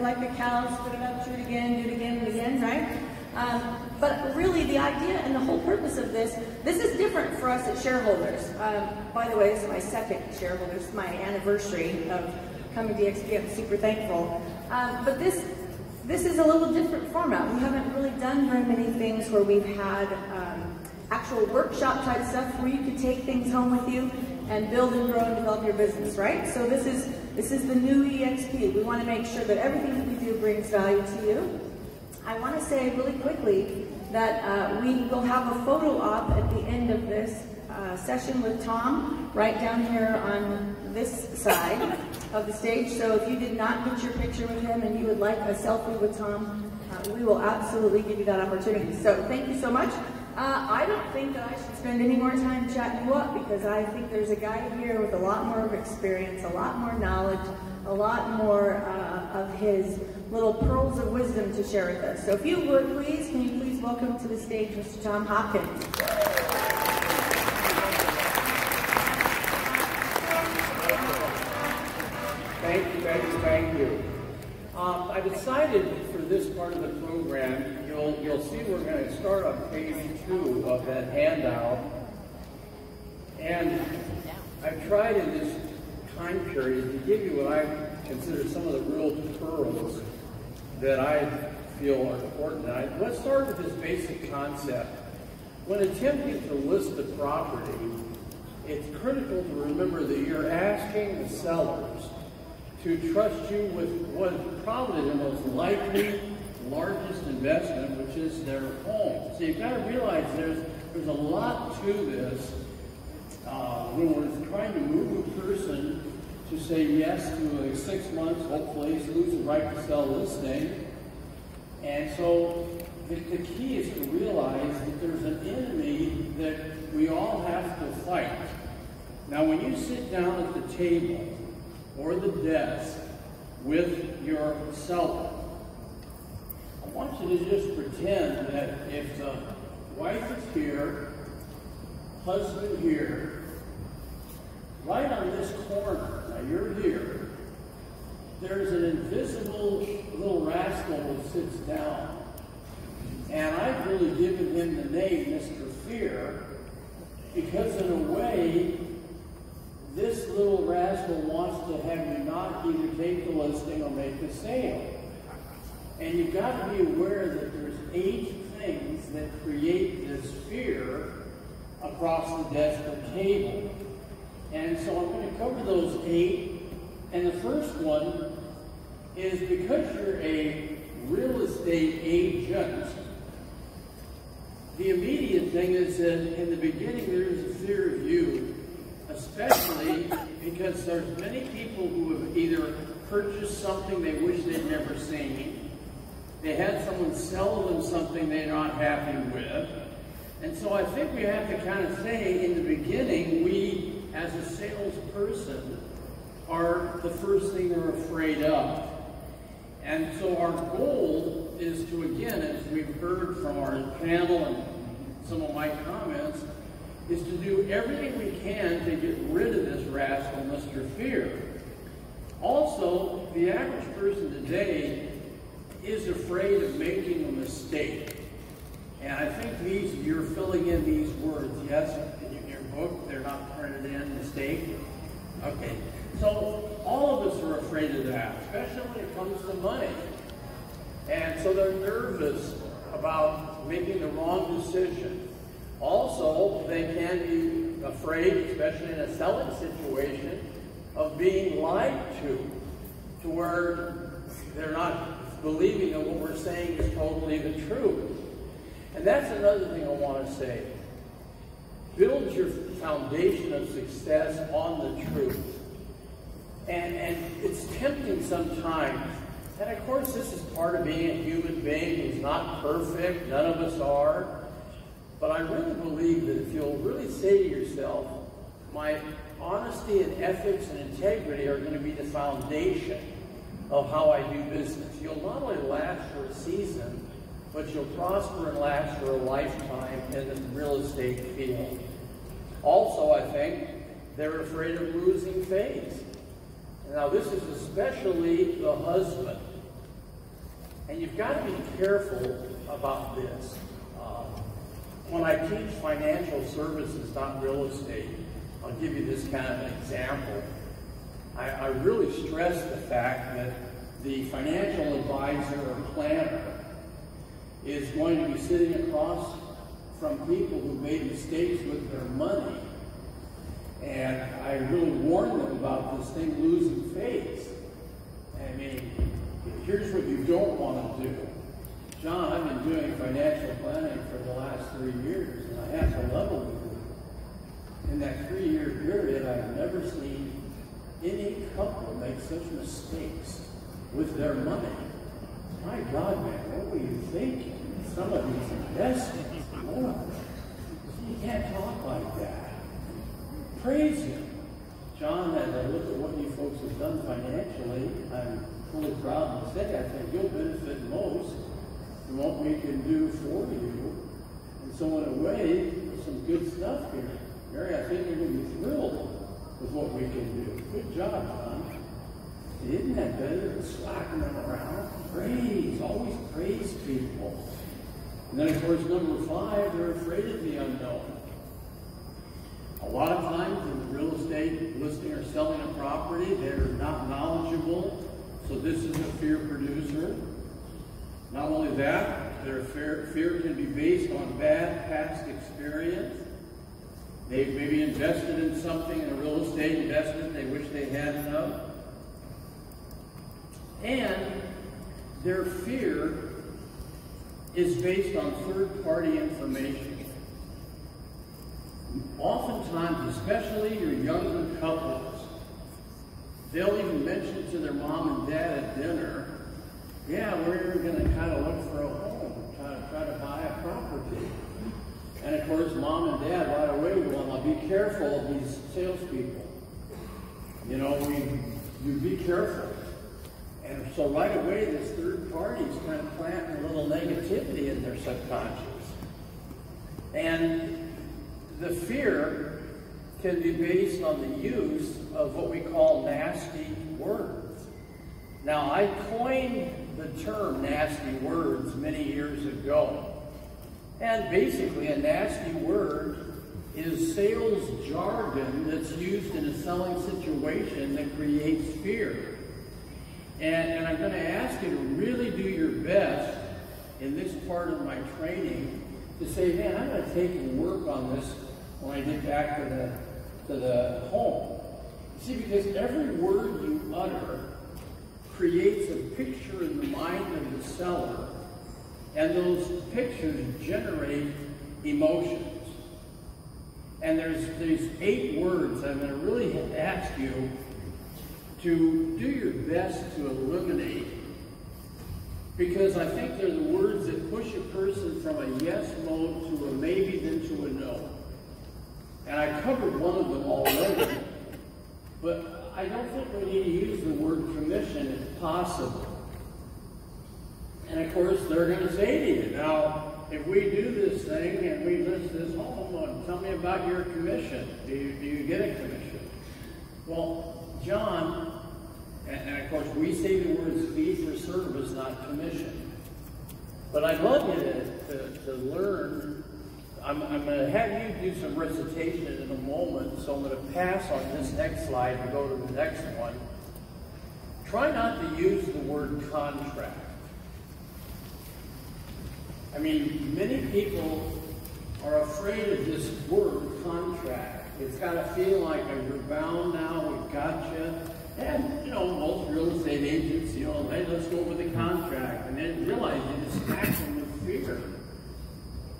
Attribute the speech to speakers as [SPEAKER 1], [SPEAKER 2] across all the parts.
[SPEAKER 1] like a cow, spit it up, chew it again, do it again and again, right? But really the idea and the whole purpose of this is different for us as shareholders. By the way, this is my second shareholder. This is my anniversary of coming to eXp. I'm super thankful. But this is a little different format. We haven't really done very many things where we've had actual workshop type stuff where you could take things home with you and build and grow and develop your business, right? So this is the new eXp. We want to make sure that everything that we do brings value to you. I want to say really quickly that we will have a photo op at the end of this session with Tom right down here on this side of the stage. So if you did not get your picture with him and you would like a selfie with Tom, we will absolutely give you that opportunity. So thank you so much. I don't think that I should spend any more time chatting you up because I think there's a guy here with a lot more of experience, a lot more knowledge, a lot more of his little pearls of wisdom to share with us. So if you would please, can you please welcome to the stage Mr. Tom Hopkins.
[SPEAKER 2] Thank you. I decided for this part of the program, you'll see we're going to start on page 2 of that handout. And I've tried in this time period to give you what I consider some of the real pearls that I feel are important. Let's start with this basic concept. When attempting to list a property, it's critical to remember that you're asking the sellers to trust you with what is probably the most likely, largest investment, which is their home. So you've got to realize there's a lot to this when we're trying to move a person to say yes to a 6 months, hopefully, exclusive right to sell listing. And so the key is to realize that there's an enemy that we all have to fight. Now, when you sit down at the table or the desk with your seller, I want you to just pretend that if the wife is here, husband here, right on this corner, now you're here, there's an invisible little rascal that sits down. And I've really given him the name Mr. Fear because in a way, this little rascal wants to have you not either take the listing or make the sale. And you've got to be aware that there's 8 things that create this fear across the desk or table. And so I'm going to cover those 8. And the first one is because you're a real estate agent, the immediate thing is that in the beginning there is a fear of you, especially because there's many people who have either purchased something they wish they'd never seen, they had someone sell them something they're not happy with, and so I think we have to kind of say in the beginning, we as a salesperson are the first thing they're afraid of. And so our goal is to, again, as we've heard from our panel and some of my comments, is to do everything we can to get rid of this rascal, Mr. Fear. Also, the average person today is afraid of making a mistake. And I think you're filling in these words. Yes, in your book, they're not printed in, mistake. Okay. So all of us are afraid of that, especially when it comes to money. And so they're nervous about making the wrong decision. Also, they can be afraid, especially in a selling situation, of being lied to where they're not believing that what we're saying is totally the truth. And that's another thing I want to say. Build your foundation of success on the truth. And it's tempting sometimes. And of course, this is part of being a human being who's not perfect. None of us are. But I really believe that if you'll really say to yourself, my honesty and ethics and integrity are going to be the foundation of how I do business. You'll not only last for a season, but you'll prosper and last for a lifetime in the real estate field. Also, I think they're afraid of losing face. Now, this is especially the husband. And you've got to be careful about this. When I teach financial services, not real estate, I'll give you this kind of an example. I really stress the fact that the financial advisor or planner is going to be sitting across from people who made mistakes with their money. And I really warn them about this thing losing face. I mean, here's what you don't want to do. John, I've been doing financial planning for the last 3 years, and I have to level with you. In that 3-year period, I've never seen any couple make such mistakes with their money. My God, man, what were you thinking? Some of these investments, Lord, you can't talk like that. Praise Him. John, as I look at what you folks have done financially, I'm fully proud to say I think you'll benefit most from what we can do for you. And so in a way, there's some good stuff here. Mary, I think you're going to be thrilled with what we can do. Good job, John. Isn't that better than slacking them around? Praise, always praise people. And then, of course, number 5, they're afraid of the unknown. A lot of times in real estate, listing or selling a property, they're not knowledgeable, so this is a fear producer. Not only that, their fear can be based on bad past experience. They've maybe invested in something, in a real estate investment they wish they hadn't of. And their fear is based on third-party information. Oftentimes, especially your younger couples, they'll even mention to their mom and dad at dinner, yeah, we're going to kind of look for a home, try to buy a property. And of course, mom and dad right away will, now be careful of these salespeople. You know, you be careful. And so right away, this third party is kind of planting a little negativity in their subconscious. And the fear can be based on the use of what we call nasty words. Now, I coined the term nasty words many years ago. And basically, a nasty word is sales jargon that's used in a selling situation that creates fear. And I'm going to ask you to really do your best in this part of my training to say, man, I'm going to take and work on this when I get back to the home. See, because every word you utter creates a picture in the mind of the seller, and those pictures generate emotions. And there's these 8 words I'm going to really ask you to do your best to eliminate, because I think they're the words that push a person from a yes mode to a maybe, then to a no. And I covered one of them already, but I don't think we need to use the word commission if possible. And of course, they're going to say to you, now, if we do this thing and we list this home, tell me about your commission. Do you get a commission? Well, John, and of course, we say the words fee for service, not commission. But I'd love you to learn. I'm going to have you do some recitation in a moment, so I'm going to pass on this next slide and go to the next one. Try not to use the word contract. I mean, many people are afraid of this word contract. It's got to feel like you're bound now, we've got you. And, you know, most real estate agents, you know, hey, let's go with the contract. And then realize you just smack them with fear.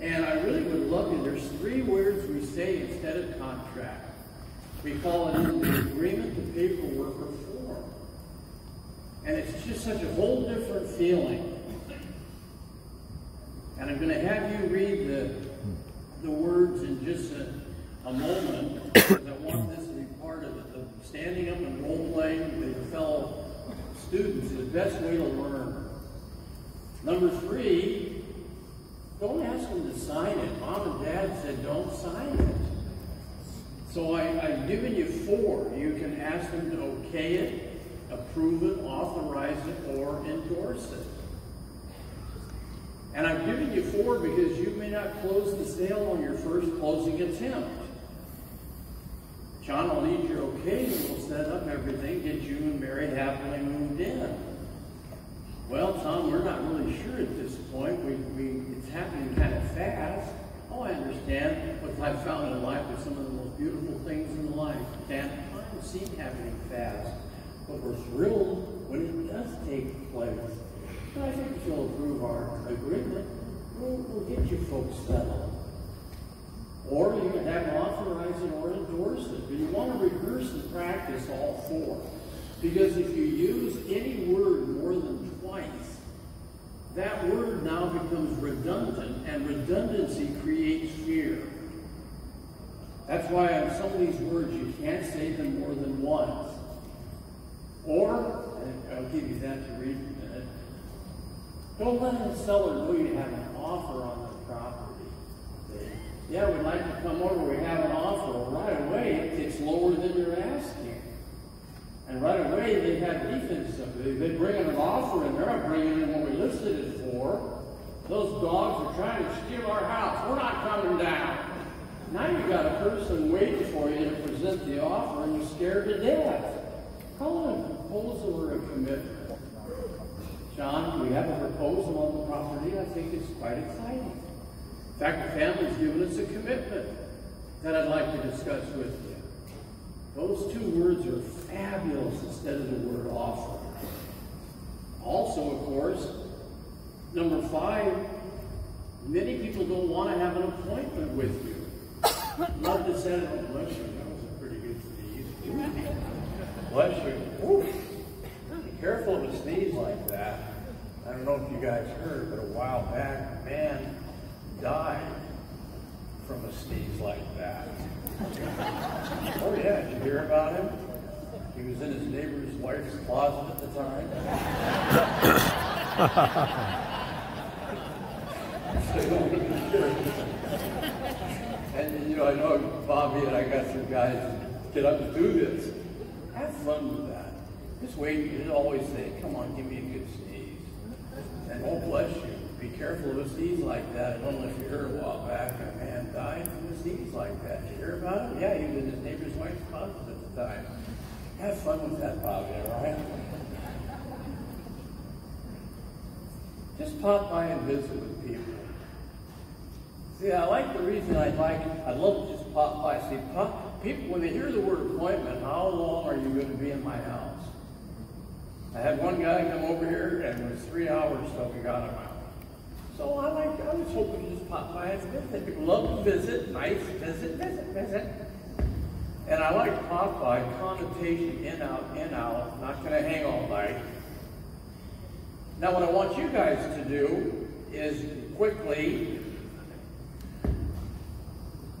[SPEAKER 2] And I really would love you. There's 3 words we say instead of contract. We call it either the agreement, the paperwork, or form. And it's just such a whole different feeling. And I'm going to have you read the words in just a moment, because I want this to be part of it. The standing up and role-playing with your fellow students is the best way to learn. Number 3, don't ask them to sign it. Mom and Dad said don't sign it. So I've given you 4. You can ask them to okay it, approve it, authorize it, or endorse it. for because you may not close the sale on your first closing attempt. John will need your okay and we'll set up everything, get you and Mary happily moved in. Well, Tom, we're not really sure at this point. It's happening kind of fast. Oh, I understand what I've found in life are some of the most beautiful things in life. And time seems happening fast, but we're thrilled when it does take place. And I think if you'll approve our agreement, we'll get you folks settled. Or you can have an authorize it or endorse it. But you want to rehearse and practice all four. Because if you use any word more than twice, that word now becomes redundant, and redundancy creates fear. That's why on some of these words you can't say them more than once. Or, and I'll give you that to read in a minute, don't let the seller know you have an offer on the property. Yeah, we'd like to come over, we have an offer. Right away, it's lower than you're asking. And right away, they have defense. They bring in an offer, and they're not bringing in what we listed it for. Those dogs are trying to steal our house. We're not coming down. Now you've got a person waiting for you to present the offer, and you're scared to death. Call it a proposal or a commitment. John, we have a proposal on the property. I think it's quite exciting. In fact, the family's given us a commitment that I'd like to discuss with you. Those two words are fabulous instead of the word offer. Also, of course, number 5, many people don't want to have an appointment with you. Love to say, oh, bless you, that was a pretty good sneeze. Bless you. Ooh. Be careful of a sneeze like that. I don't know if you guys heard, but a while back, a man died from a sneeze like that. Oh yeah, did you hear about him? He was in his neighbor's wife's closet at the time. And you know, I know Bobby and I got some guys get up and do this. Have fun with that. Just wait, you always say, come on, give me a good sneeze. And oh bless you. Be careful of a sneeze like that. I don't know if you heard a while back, a man died from a sneeze like that. Did you hear about it? Yeah, he was in his neighbor's wife's closet at the time. Have fun with that, Bobby, all right? Just pop by and visit with people. See, I like the reason I love to just pop by. See, people, when they hear the word appointment, how long are you going to be in my house? I had one guy come over here, and it was 3 hours till we got him out. So I was hoping to just pop by and visit. People love to visit, nice, visit. And I like to pop by, connotation, in, out, not going to hang all night. Now what I want you guys to do is quickly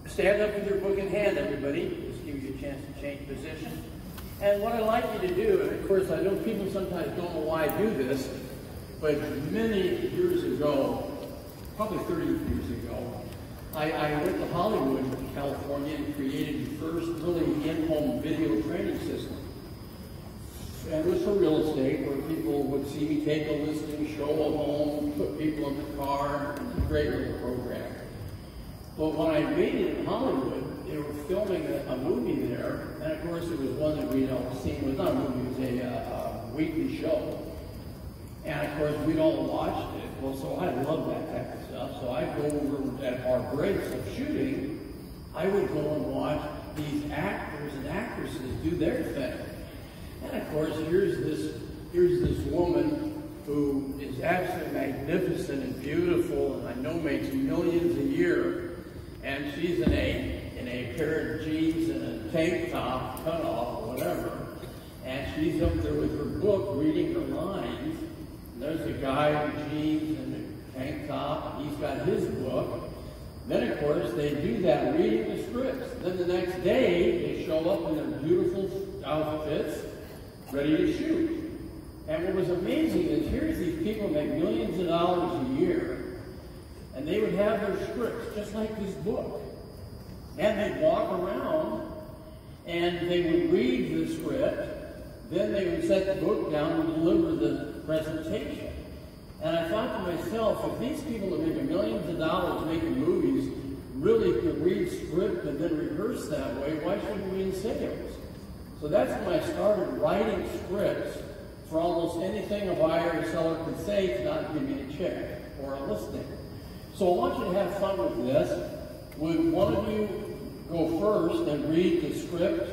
[SPEAKER 2] stand up with your book in hand, everybody. Just give you a chance to change position. And what I'd like you to do, and of course I know people sometimes don't know why I do this, but many years ago, probably 30 years ago, I went to Hollywood, California, and created the first really in-home video training system. And it was for real estate, where people would see me take a listing, show a home, put people in the car, great little program. But when I made it in Hollywood, they were filming a movie there, and of course it was one that we'd all seen. It was not a movie, it was a weekly show. And of course we'd all watched it. Well, so I love that type of stuff. So I'd go over at our breaks of shooting, I would go and watch these actors and actresses do their thing. And of course, here's this woman who is absolutely magnificent and beautiful, and I know makes millions a year. And she's in a pair of jeans and a tank top, cut off or whatever. And she's up there with her book, reading her lines. And there's a guy in jeans and a tank top, and he's got his book. Then, of course, they do that reading the scripts. Then the next day, they show up in their beautiful outfits, ready to shoot. And what was amazing is here's these people make millions of dollars a year, and they would have their scripts just like this book. And they'd walk around, and they would read the script, then they would set the book down and deliver the presentation. And I thought to myself, if these people that make millions of dollars making movies really could read script and then rehearse that way, why shouldn't we in sales? So that's when I started writing scripts for almost anything a buyer or seller could say to not give me a check or a listing. So I want you to have fun with this. Would one of you go first and read the script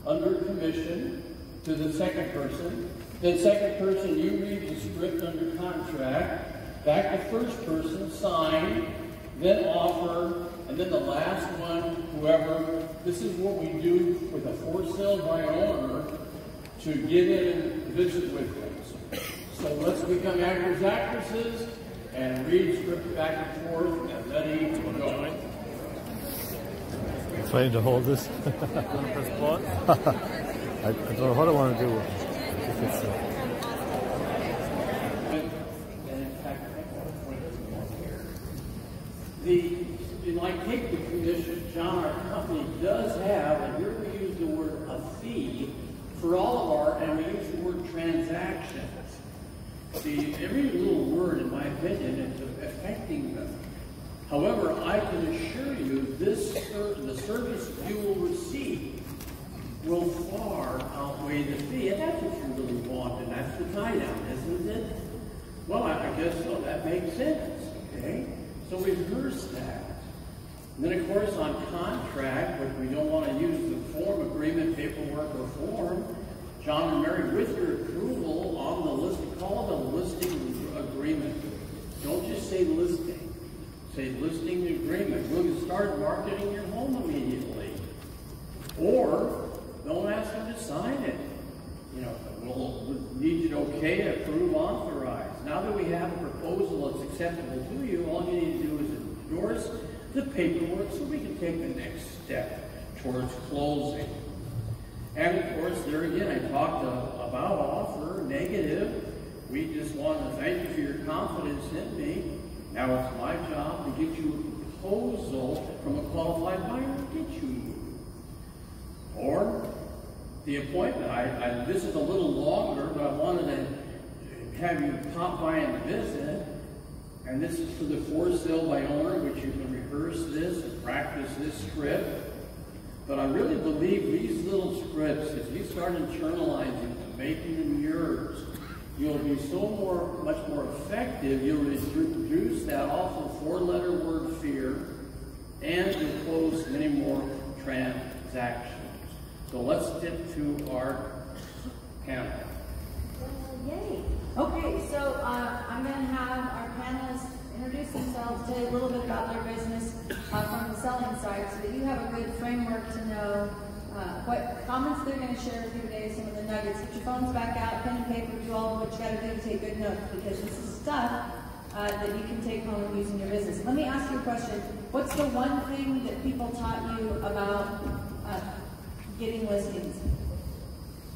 [SPEAKER 2] under commission to the second person? Then second person, you read the script under contract. Back to first person, sign, then offer, and then the last one, whoever. This is what we do with a for sale by owner to get in and visit with them. So let's become actors, and read script back and forth, and ready to go.
[SPEAKER 3] Trying to hold this. Press pause? I don't know what I want to do. If it's,
[SPEAKER 2] like take the commission, John, our company does have, and here we use the word a fee for all of our, and we use the word transactions. See, every little word, in my opinion, is affecting them. However, I can assure you, the service you will receive will far outweigh the fee, and that's what you really want, and that's the tie-down, isn't it? Well, I guess so. That makes sense, okay? So reverse that. And then, of course, on contract, which we don't want to use the form agreement, paperwork, or form, John and Mary, with your approval on the listing, call it a listing agreement. Don't just say listing. Say listing agreement. We'll start marketing your home immediately. Or don't ask them to sign it. You know, we'll need you to okay, approve, authorize. Now that we have a proposal that's acceptable to you, all you need to do is endorse the paperwork so we can take the next step towards closing. And of course, there again, I talked about offer, negative. We just want to thank you for your confidence in me. Now it's my job to get you a proposal from a qualified buyer to get you moved. Or the appointment. This is a little longer, but I wanted to have you pop by and visit. And this is for the for sale by owner, which you can rehearse this and practice this script. But I really believe these little scripts, if you start internalizing them, making them yours, you'll be much more effective. You'll reduce that awful four-letter word fear, and you'll close many more transactions. So let's get to our panel.
[SPEAKER 1] Yay. Okay, so I'm going to have our panelists introduce themselves, tell you a little bit about their business from the selling side, so that you have a good framework to know what comments they're going to share with you today, some of the nuggets. Get your phones back out, pen and paper, do all of what you got to do to take good notes, because this is stuff that you can take home and use in your business. Let me ask you a question. What's the one thing that people taught you about getting listings?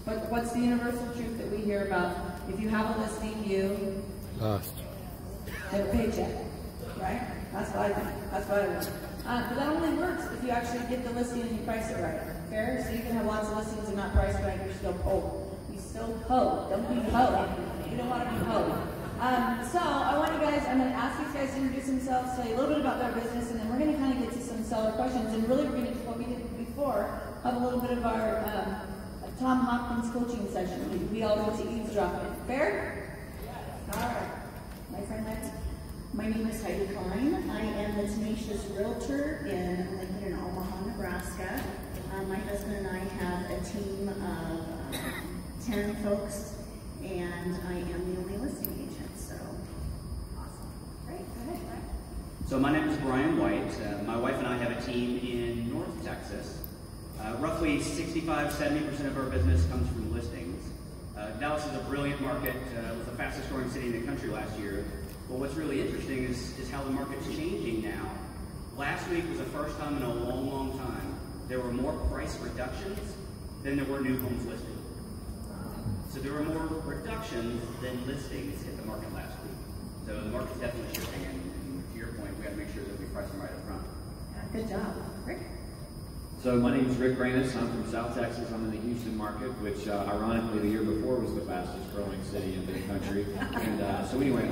[SPEAKER 1] What's the universal truth that we hear about? If you have a listing, you
[SPEAKER 3] lost.
[SPEAKER 1] Have a paycheck, right? That's what I think. That's what I want. But that only works if you actually get the listing and you price it right. Fair? So you can have lots of listings and not priced right. You're still poor. You still hoe. Don't be hoe. You don't want to be hoe. So I want you guys, I'm going to ask these guys to introduce themselves, tell you a little bit about their business, and then we're going to kind of get to some seller questions. And really, we're going to do what we did before, have a little bit of our Tom Hopkins coaching session. We all go to eavesdropping. Fair? Yes. All right. My friend next.
[SPEAKER 4] My name is Heidi Klein. I am the tenacious realtor in Lincoln and Omaha, Nebraska. My husband and I have a team of 10 folks, and I am the only listing agent, so awesome.
[SPEAKER 1] Great, go ahead, Brian.
[SPEAKER 5] So my name is Brian White. My wife and I have a team in North Texas. Roughly 65–70% of our business comes from listings. Dallas is a brilliant market. It was the fastest growing city in the country last year. But what's really interesting is how the market's changing now. Last week was the first time in a long, long time there were more price reductions than there were new homes listed. So there were more reductions than listings hit the market last week. So the market's definitely shifting, and to your point, we got to make sure that we price them right up front.
[SPEAKER 1] Yeah, good job. Rick?
[SPEAKER 6] So my name is Rick Grannis. I'm from South Texas. I'm in the Houston market, which ironically the year before was the fastest growing city in the country. And so anyway,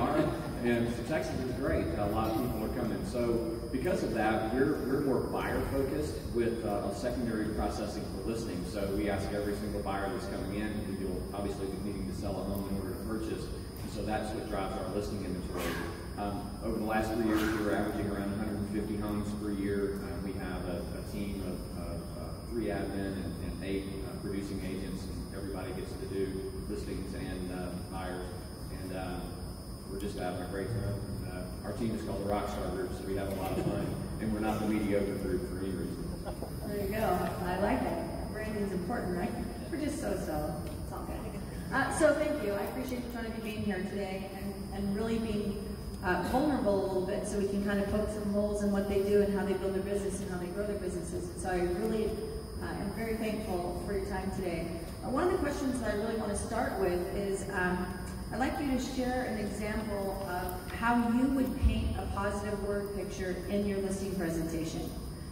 [SPEAKER 6] Texas is great. A lot of people are coming. So because of that, we're more buyer focused with secondary processing for listings. So we ask every single buyer that's coming in, who will obviously be needing to sell a home in order to purchase. And so that's what drives our listing inventory. Over the last 3 years, we were averaging around 150 homes per year. We have a team of 3 admin and 8 producing agents, and everybody gets to do listings and buyers. And we're just having a great time. Our team is called the Rockstar Group, so we have a lot of fun, and we're not the mediocre group for any reason.
[SPEAKER 1] There you go. I like it. Branding's important, right? We're just so-so. It's all good. So thank you. I appreciate each one of you being here today and really being vulnerable a little bit, so we can kind of poke some holes in what they do and how they build their business and how they grow their businesses. So I really am very thankful for your time today. One of the questions that I really want to start with is I'd like you to share an example of how you would paint a positive word picture in your listing presentation.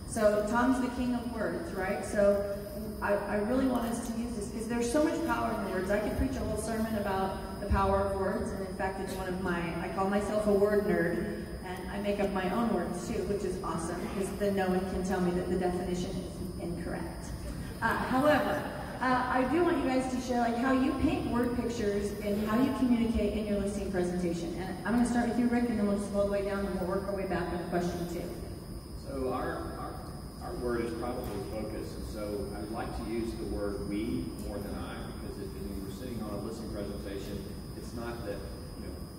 [SPEAKER 1] So Tom's the king of words, right? So I really want us to use this because there's so much power in the words. I could preach a whole sermon about the power of words, and in fact it's one of I call myself a word nerd, and I make up my own words too, which is awesome because then no one can tell me that the definition is incorrect. However, I do want you guys to share how you paint word pictures and how you communicate in your listing presentation. And I'm going to start with you, Rick, and then we'll just go all the way down and we'll work our way back with question 2.
[SPEAKER 6] So our word is probably focus, and so I would like to use the word we more than I, because when we're sitting on a listing presentation, it's not that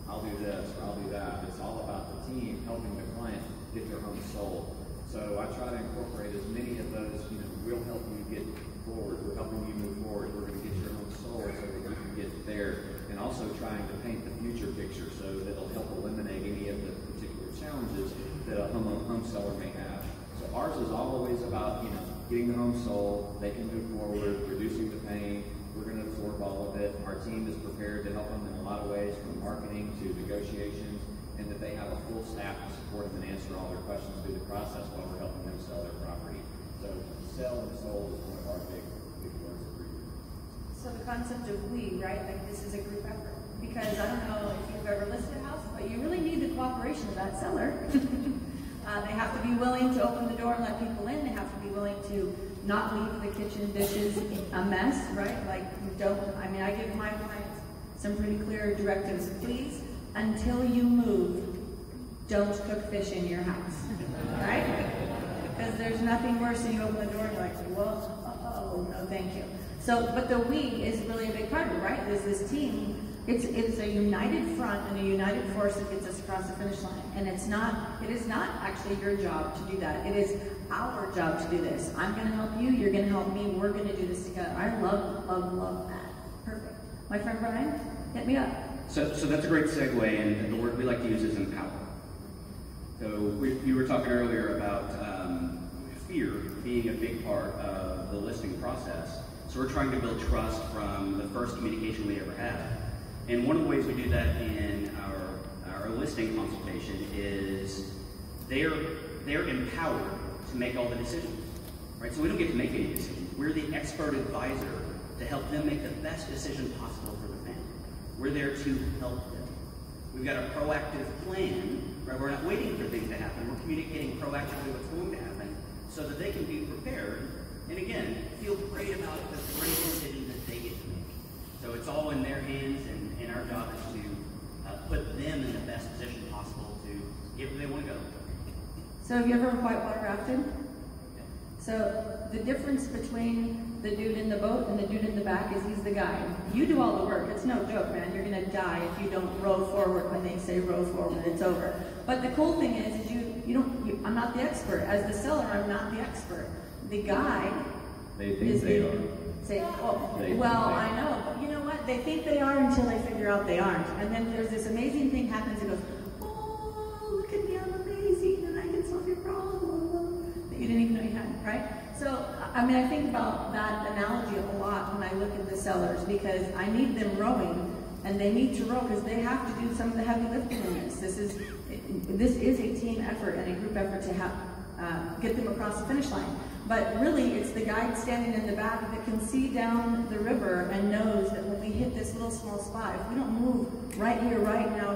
[SPEAKER 6] I'll do this or I'll do that. It's all about the team helping the client get their home sold. So I try to incorporate as many of those. We'll help you get forward. We're helping you move forward. We're going to get your home sold so that you can get there, and also trying to paint the future picture so that it'll help eliminate any of the particular challenges that a home seller may have. So ours is always about getting the home sold. They can move forward, reducing the pain. We're going to absorb all of it. Our team is prepared to help them in a lot of ways, from marketing to negotiations, and that they have a full staff to support them and answer all their questions through the process while we're helping them sell their property. So sell and sold is one of our big words of group.
[SPEAKER 1] So the concept of we, right? This is a group effort. Because I don't know if you've ever listed a house, but you really need the cooperation of that seller. They have to be willing to open the door and let people in. They have to be willing to not leave the kitchen dishes a mess, right? I give my clients some pretty clear directives. Please, until you move, don't cook fish in your house, right? Because there's nothing worse than you open the door and you're like, well, no, thank you. So, but the we is really a big part of it, right? There's this team. It's a united front and a united force that gets us across the finish line. And it is not actually your job to do that. It is our job to do this. I'm going to help you. You're going to help me. We're going to do this together. I love that. Perfect. My friend Brian, hit me up.
[SPEAKER 5] So that's a great segue, and the word we like to use is empower. So you were talking earlier about fear being a big part of the listing process. So we're trying to build trust from the first communication we ever had. And one of the ways we do that in our listing consultation is they're empowered to make all the decisions, right? So we don't get to make any decisions. We're the expert advisor to help them make the best decision possible for the family. We're there to help them. We've got a proactive plan, right? We're not waiting for things to happen. We're communicating proactively what's going to happen so that they can be prepared and, again, feel great about the great decision that they get to make. So it's all in their hands, and our job is to put them in the best position possible to get where they want to go.
[SPEAKER 1] So have you ever whitewater rafted? Yeah. So the difference between the dude in the boat and the dude in the back is he's the guy. You do all the work. It's no joke, man. You're going to die if you don't row forward when they say row forward. It's over. But the cool thing is I'm not the expert. As the seller, I'm not the expert. The guy
[SPEAKER 6] they think they are.
[SPEAKER 1] I know, but you know what? They think they are until they figure out they aren't. And then there's this amazing thing happens. It goes, oh, look at me, I'm amazing, and I can solve your problem that you didn't even know you had, right? So, I think about that analogy a lot when I look at the sellers, because I need them rowing, and they need to row because they have to do some of the heavy lifting in this. This is a team effort and a group effort to get them across the finish line. But really, it's the guide standing in the back that can see down the river and knows that when we hit this little small spot, if we don't move right here, right now,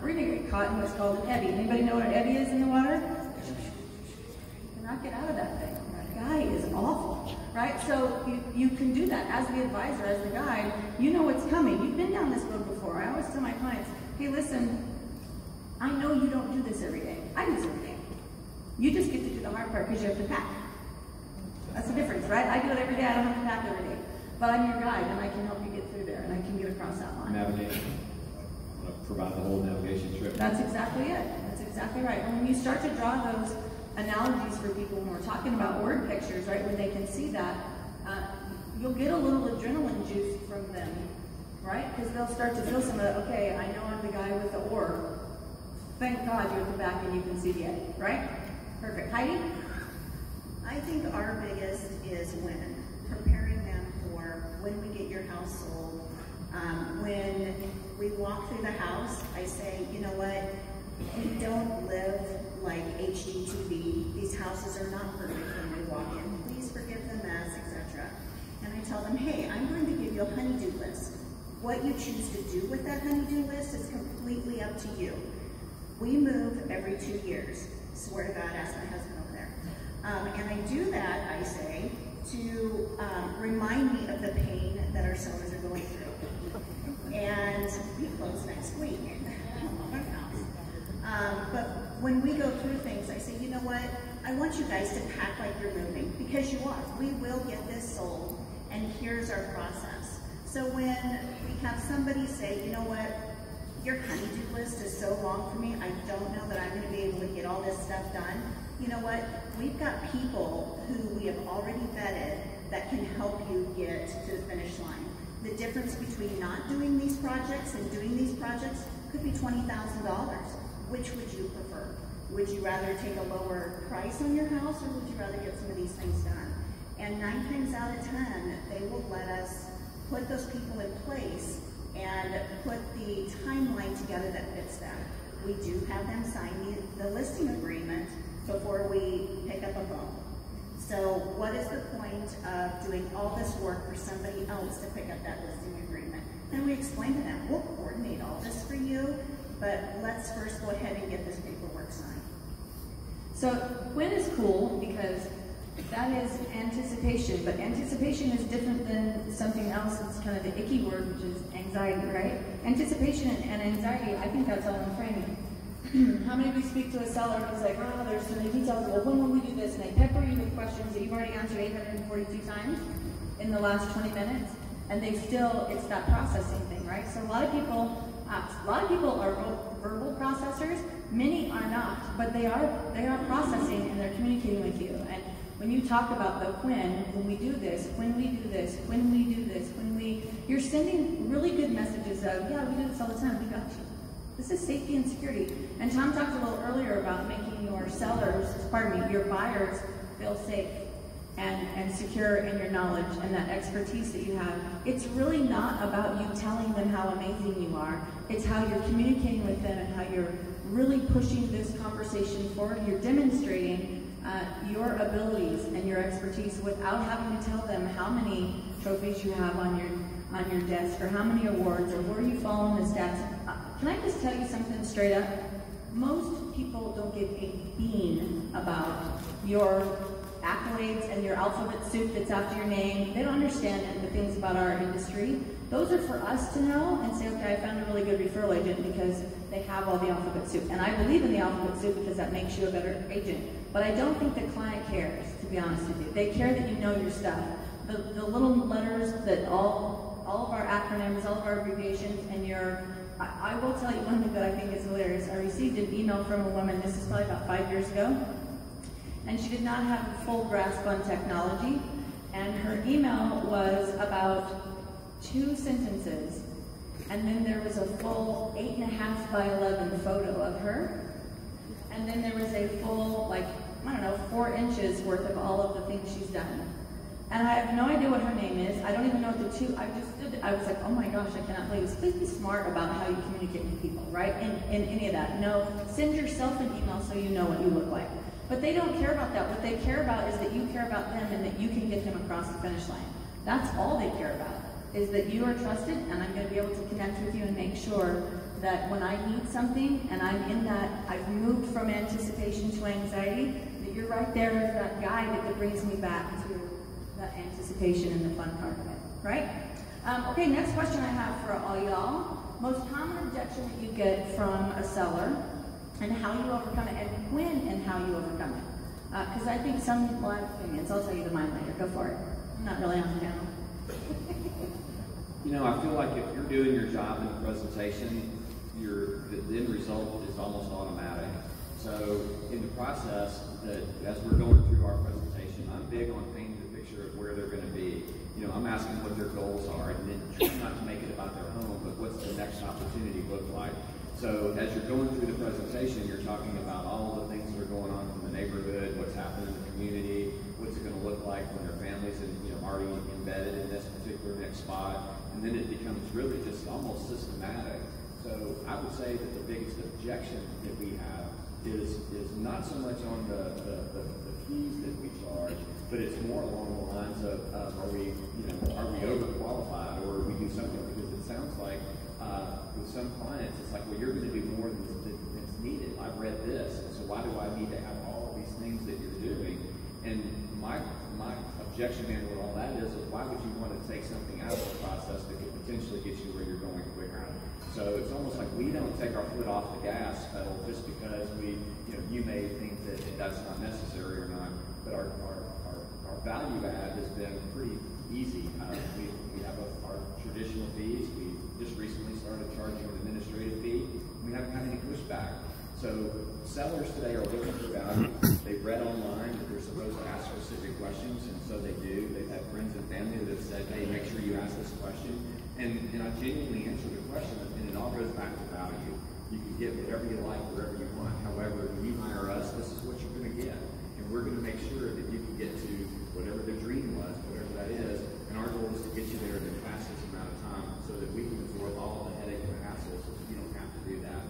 [SPEAKER 1] we're gonna get caught in what's called an eddy. Anybody know what an eddy is in the water? You cannot get out of that thing. That guy is awful, right? So you can do that as the advisor, as the guide. You know what's coming. You've been down this road before. I always tell my clients, hey, listen, I know you don't do this every day. I do this every day. You just get to do the hard part because you have to pack. That's the difference, right? I do it every day. I don't have to pack every day. But I'm your guide, and I can help you get through there, and I can get across that line.
[SPEAKER 6] Navigation. Provide the whole navigation trip.
[SPEAKER 1] That's exactly it. That's exactly right. And when you start to draw those analogies for people when we're talking about word pictures, right, when they can see that, you'll get a little adrenaline juice from them, right? Because they'll start to feel some of that, okay, I know I'm the guy with the oar. Thank God you're at the back and you can see the eddy, right? Perfect. Heidi?
[SPEAKER 4] I think our biggest is when preparing them for when we get your house sold. When we walk through the house, I say, you know what? We don't live like HGTV. These houses are not perfect when we walk in. Please forgive the mess, etc. And I tell them, hey, I'm going to give you a honey-do list. What you choose to do with that honey-do list is completely up to you. We move every 2 years. Swear to God, ask my husband over there. And I do that, I say, to remind me of the pain that our sellers are going through. And we close next week. But when we go through things, I say, you know what? I want you guys to pack like you're moving, because you are. We will get this sold, and here's our process. So when we have somebody say, you know what? Your honey-do list is so long for me, I don't know that I'm going to be able to get all this stuff done. You know what? We've got people who we have already vetted that can help you get to the finish line. The difference between not doing these projects and doing these projects could be $20,000. Which would you prefer? Would you rather take a lower price on your house, or would you rather get some of these things done? And 9 times out of 10, they will let us put those people in place and put the timeline together that fits them. We do have them sign the listing agreement before we pick up a phone. So what is the point of doing all this work for somebody else to pick up that listing agreement? And we explain to them, we'll coordinate all this for you, but let's first go ahead and get this paperwork signed.
[SPEAKER 1] So when is cool, because that is anticipation, but anticipation is different than something else. It's kind of the icky word, which is anxiety, right? Anticipation and anxiety, I think that's all in framing. How many of you speak to a seller who's like, oh, there's so many details, well, when will we do this? And they pepper you with questions that you've already answered 842 times in the last 20 minutes, and they still, it's that processing thing, right? So a lot of people are verbal processors, many are not, but they are processing and they're communicating with you. And when you talk about the when we do this, when we do this, when we do this, you're sending really good messages of, yeah, we do this all the time, we got you. This is safety and security. And Tom talked a little earlier about making your sellers, your buyers feel safe and secure in your knowledge and that expertise that you have. It's really not about you telling them how amazing you are. It's how you're communicating with them and how you're really pushing this conversation forward. You're demonstrating your abilities and your expertise without having to tell them how many trophies you have on your desk, or how many awards, or where you fall in the stats. Can I just tell you something straight up? Most people don't give a bean about your accolades and your alphabet soup that's after your name. They don't understand the things about our industry. Those are for us to know and say, okay, I found a really good referral agent because they have all the alphabet soup. And I believe in the alphabet soup because that makes you a better agent. But I don't think the client cares, to be honest with you. They care that you know your stuff. The little letters that all of our acronyms, all of our abbreviations, and I will tell you one thing that I think is hilarious. I received an email from a woman, this is probably about 5 years ago, and she did not have a full grasp on technology, and her email was about 2 sentences, and then there was a full 8.5 by 11 photo of her, and then there was a full, 4 inches worth of all of the things she's done. And I have no idea what her name is. I don't even know what the 2, I was like, oh my gosh, I cannot believe this. Please be smart about how you communicate with people, right? In any of that. No, send yourself an email so you know what you look like. But they don't care about that. What they care about is that you care about them and that you can get them across the finish line. That's all they care about, is that you are trusted and I'm going to be able to connect with you and make sure that when I need something and I'm in that, I've moved from anticipation to anxiety, that you're right there as that guide that brings me back to that anticipation and the fun part of it, right? Okay, next question I have for all y'all. Most common objection that you get from a seller and how you overcome it, and when and how you overcome it. Because I think some people have opinions. I'll tell you the mine later. Go for it. I'm not really on the panel.
[SPEAKER 6] You know, I feel like if you're doing your job in the presentation, the end result is almost automatic. So in the process, that as we're going through our presentation, I'm big on painting the picture of where they're going to be. You know, I'm asking what their goals are, and then trying not to make it about their home, but what's the next opportunity look like. So as you're going through the presentation, you're talking about all the things that are going on in the neighborhood, what's happening in the community, what's it going to look like when their families are, you know, already embedded in this particular next spot, and then it becomes really just almost systematic. So I would say that the biggest objection that we have is not so much on the fees that we charge, but it's more along the lines of are we overqualified, or we do something, because it sounds like with some clients it's like, well, you're going to do more than that's needed. I've read this, and so why do I need to have all these things that you're doing? And my objection man with all that is why would you want to take something out of the process that could potentially get you where you're going quicker? So it's almost like we don't take our foot off the gas pedal just because you may think that that's not necessary or not, but our value add has been pretty easy. We have our traditional fees. We just recently started charging an administrative fee. We haven't had any pushback. So sellers today are looking for value. They've read online that they're supposed to ask specific questions, and so they do. They've had friends and family that have said, hey, make sure you ask this question. And I genuinely answer the question, and it all goes back to value. You can get whatever you like, wherever you want. However, when you hire us, this is what you're going to get. And we're going to make sure that you can get to whatever their dream was, whatever that is. And our goal is to get you there in the fastest amount of time so that we can absorb all the headache and the hassle so that you don't have to do that.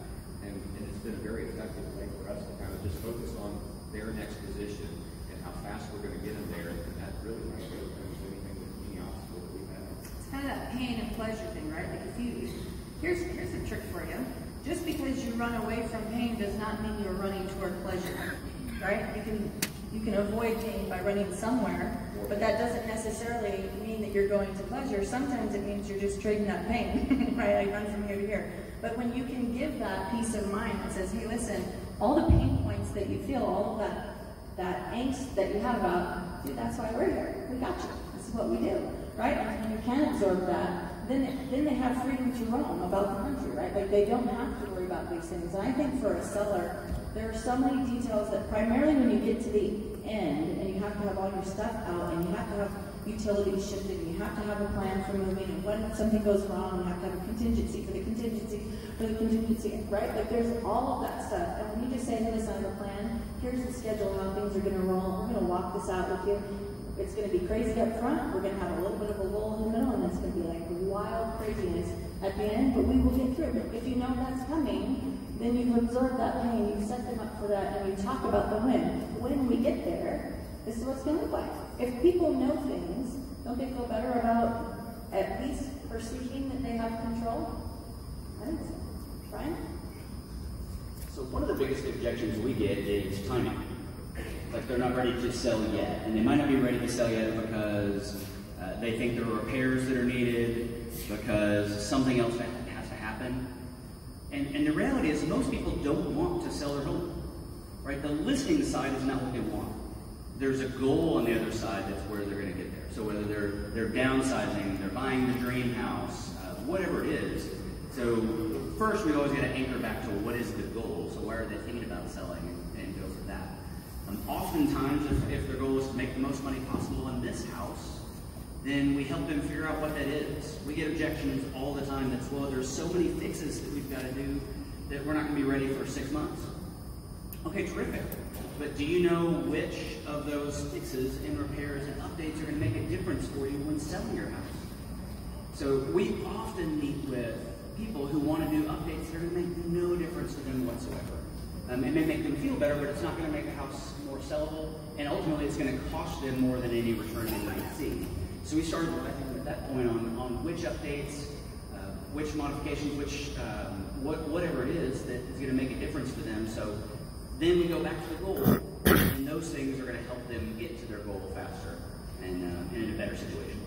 [SPEAKER 6] And it's been a very effective way for us to kind of just focus on their next position and how fast we're going to get them there. And that really might go against anything with any obstacle that we've had.
[SPEAKER 1] It's kind of that pain and pleasure thing, right? Like here's a trick for you. Just because you run away from pain does not mean you're running toward pleasure, right? You can avoid pain by running somewhere, but that doesn't necessarily mean that you're going to pleasure. Sometimes it means you're just trading that pain, right? I run from here to here. But when you can give that peace of mind that says, hey, listen, all the pain points that you feel, all of that angst that you have about, dude, that's why we're here. We got you. This is what we do, right? And when you can absorb that, then they have freedom to roam about the country, right? Like they don't have to worry about these things. And I think for a seller, there are so many details that primarily when you get to the end and you have to have all your stuff out and you have to have utilities shifted and you have to have a plan for moving, and when something goes wrong, you have to have a contingency for the contingency, right? Like there's all of that stuff. And when you just say, hey, listen, I have a plan, here's the schedule, how things are going to roll, we're going to walk this out with you. It's going to be crazy up front, we're going to have a little bit of a lull in the middle, and it's going to be like wild craziness at the end, but we will get through it. If you know that's coming, then you've absorbed that pain, you've set them up for that, and you talk about the win. When we get there, this is what it's going to look like. If people know things, don't they feel better about at least perceiving that they have control? I think so. Brian?
[SPEAKER 7] So one of the biggest objections we get is timing. Like they're not ready to sell yet. And they might not be ready to sell yet because they think there are repairs that are needed, because something else has to happen. And the reality is most people don't want to sell their home, right? The listing side is not what they want. There's a goal on the other side that's where they're going to get there. So whether they're downsizing, they're buying the dream house, whatever it is. So first we always got to anchor back to what is the goal. So why are they thinking about selling, and go for that. Oftentimes if their goal is to make the most money possible in this house, then we help them figure out what that is. We get objections all the time that's, well, there's so many fixes that we've got to do that we're not going to be ready for 6 months. Okay, terrific. But do you know which of those fixes and repairs and updates are going to make a difference for you when selling your house? So we often meet with people who want to do updates that are going to make no difference to them whatsoever.
[SPEAKER 5] It may make them feel better, but it's not going to make the house more sellable, and ultimately it's going to cost them more than any return they might see. So we started working at that point on which updates, which modifications, whatever it is that is going to make a difference for them. So then we go back to the goal, and those things are going to help them get to their goal faster and in a better situation.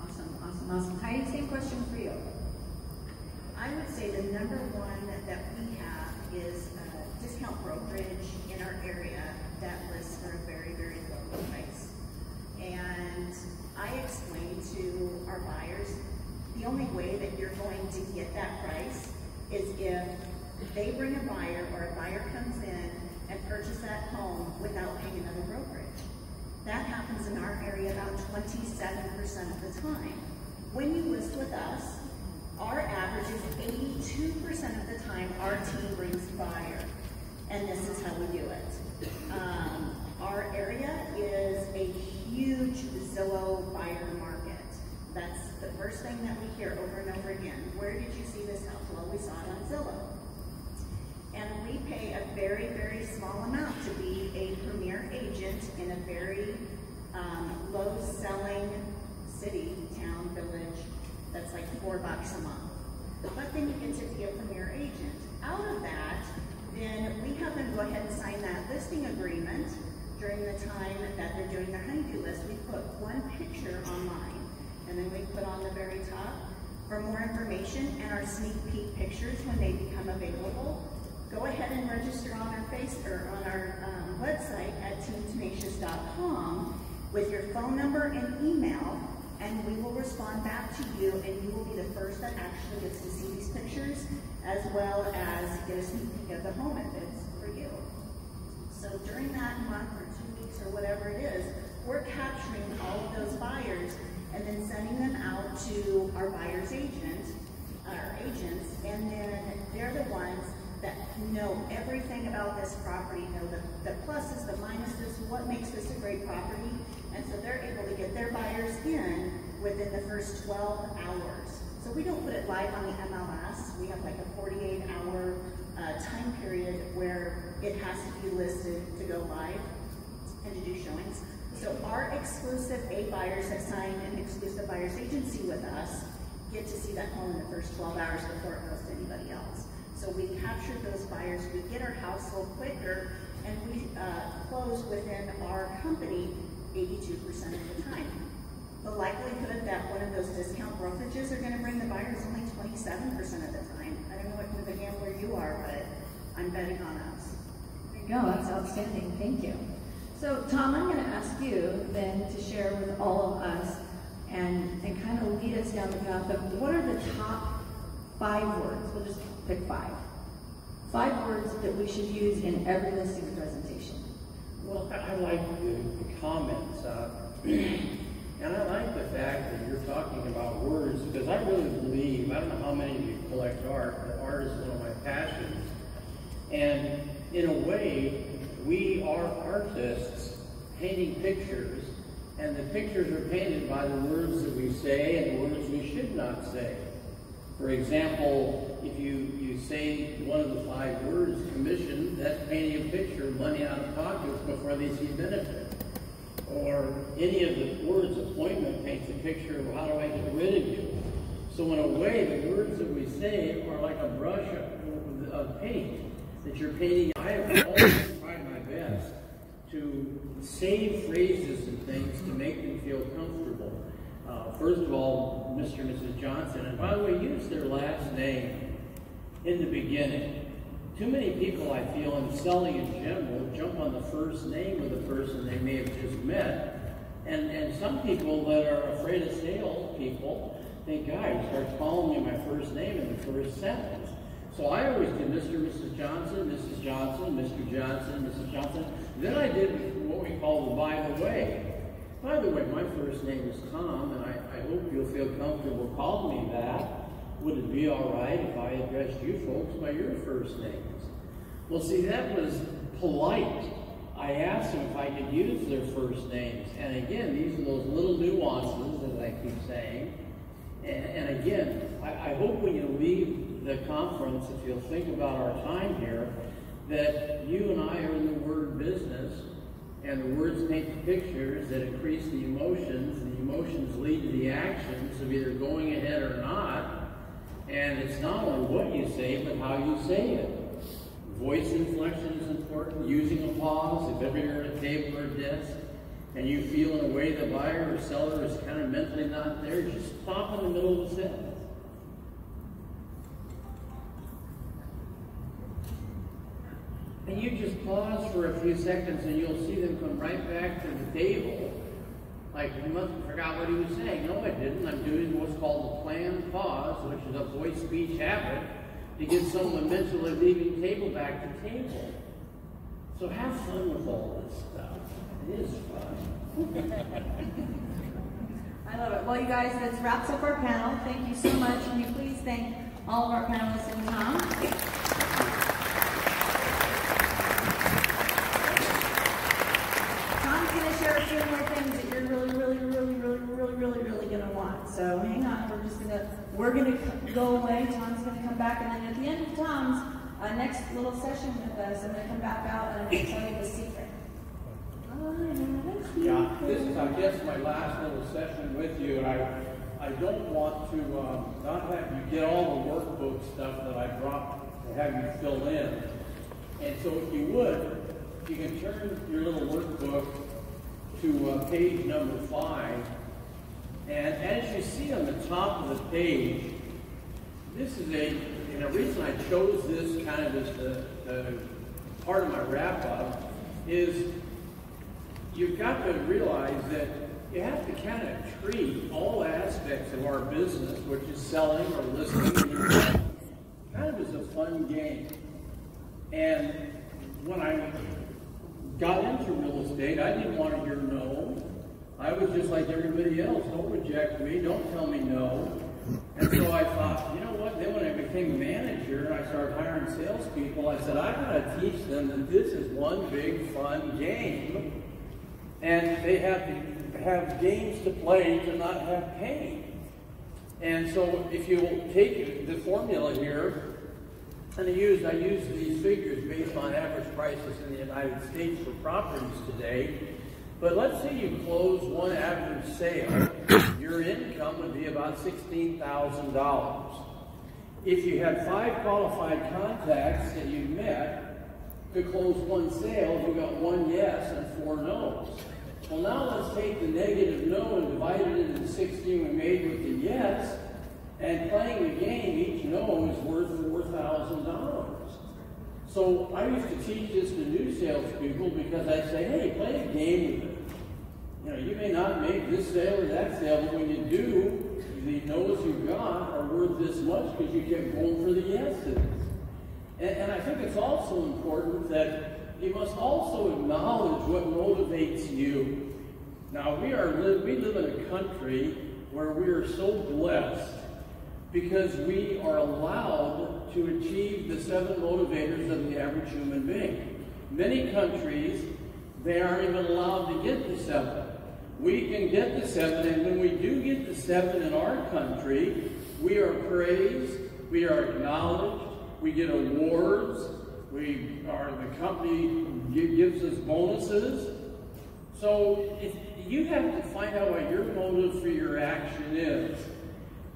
[SPEAKER 1] Awesome. Heidi, same question for you.
[SPEAKER 4] I would say the number one that we have is a discount brokerage in our area that lists for a very, very low price. And I explain to our buyers, the only way that you're going to get that price is if they bring a buyer or a buyer comes in and purchase that home without paying another brokerage. That happens in our area about 27% of the time. When you list with us, our average is 82% of the time our team brings a buyer, and this is how we do it. Our area is a huge Zillow buyer market. That's the first thing that we hear over and over again. Where did you see this house? Well, we saw it on Zillow. And we pay a very, very small amount to be a premier agent in a very low-selling city, town, village, that's like $4 a month. But then you get to be a premier agent. Out of that, then we have them go ahead and sign that listing agreement during the time that they're doing their honeydew list. We put one picture online, and then we put on the very top for more information and our sneak peek pictures when they become available. Go ahead and register on our website at teamtenacious.com with your phone number and email, and we will respond back to you, and you will be the first that actually gets to see these pictures, as well as get a sneak peek of the home if it's for you. So during that month or 2 weeks or whatever it is, we're capturing all of those buyers and then sending them out to our buyer's agent, our agents, and then they're the ones that know everything about this property, know the pluses, the minuses, what makes this a great property, and so they're able to get their buyers in within the first 12 hours. So we don't put it live on the MLS. We have like a 48-hour time period where it has to be listed to go live and to do showings. So our exclusive buyers that sign an exclusive buyer's agency with us get to see that home in the first 12 hours before it goes to anybody else. So we capture those buyers, we get our house sold quicker, and we close within our company 82% of the time. The likelihood that one of those discount brokerages are going to bring the buyer is only 27% of the time. I don't know what kind of a gambler you are, but I'm betting on us.
[SPEAKER 1] There you go, that's outstanding, thank you. So Tom, I'm going to ask you then to share with all of us and kind of lead us down the path of what are the top 5 words, we'll just pick 5. 5 words that we should use in every listing presentation.
[SPEAKER 2] Well, I like the comments, and I like the fact that you're talking about words, because I really believe, I don't know how many of you collect art, but art is one of my passions. And in a way, we are artists painting pictures, and the pictures are painted by the words that we say and the words we should not say. For example, if you say one of the 5 words, commission, that's painting a picture, money out of pockets before they see benefit. Or any of the words, appointment paints a picture of how do I get rid of you. So in a way, the words that we say are like a brush of paint that you're painting. I have always tried my best to save phrases and things to make them feel comfortable. First of all, Mr. and Mrs. Johnson, and by the way, use their last name in the beginning. Too many people, I feel, in selling in general, jump on the first name of the person they may have just met. And some people that are afraid of sales people think, guys, start calling me my first name in the first sentence. So I always did Mr. and Mrs. Johnson, Mrs. Johnson, Mr. Johnson, Mrs. Johnson. Then I did what we call the by the way. By the way, my first name is Tom, and I hope you'll feel comfortable calling me that. Would it be all right if I addressed you folks by your first names? Well, see, that was polite. I asked them if I could use their first names. And again, these are those little nuances, as I keep saying. And again, I hope when you leave the conference, if you'll think about our time here, that you and I are in the word business, and the words paint the pictures that increase the emotions, and the emotions lead to the actions of either going ahead or not. And it's not only what you say, but how you say it. Voice inflection is important, using a pause. If ever you're at a table or a desk, and you feel in a way the buyer or seller is kind of mentally not there, just stop in the middle of the sentence. And you just pause for a few seconds and you'll see them come right back to the table. Like, you must have forgot what he was saying. No, I didn't. I'm doing what's called a planned pause, which is a voice speech habit, to get someone mentally leaving table back to table. So have fun with all this stuff. It is fun.
[SPEAKER 1] I love it. Well, you guys, that wraps up our panel. Thank you so much. Can you please thank all of our panelists and Tom? Tom's going to share a few more things that you're really going to want. So hang on. We're going to go away. Tom's going to come back, and then at the end of Tom's next little session with us, I'm going to come back out and I'm going to tell you the secret.
[SPEAKER 2] Yeah, this is, I guess, my last little session with you, and I don't want to not have you get all the workbook stuff that I brought to have you fill in. And so if you would, you can turn your little workbook to page number 5. And as you see on the top of the page, this is and the reason I chose this kind of as the part of my wrap-up is you've got to realize that you have to kind of treat all aspects of our business, which is selling or listing, kind of as a fun game. And when I got into real estate, I didn't want to hear no. I was just like everybody else. Don't reject me. Don't tell me no. And so I thought, you know what? Then when I became a manager and I started hiring salespeople, I said, I got to teach them that this is one big fun game. And they have to have games to play to not have pain. And so if you take the formula here, and I use these figures based on average prices in the United States for properties today. But let's say you close one average sale, your income would be about $16,000. If you had 5 qualified contacts that you met to close one sale, you got 1 yes and 4 no's. Well, now let's take the negative no and divide it into the 16 we made with the yes, and playing the game, each no is worth $4,000. So I used to teach this to new salespeople because I say, hey, play a game with it. You know, you may not make this sale or that sale, but when you do, the no's you got are worth this much because you kept going for the yeses. And I think it's also important that you must also acknowledge what motivates you. Now, we live in a country where we are so blessed because we are allowed to achieve the 7 motivators of the average human being. Many countries, they aren't even allowed to get the 7. We can get the 7, and when we do get the 7 in our country, we are praised, we are acknowledged, we get awards, the company gives us bonuses. So you have to find out what your motive for your action is.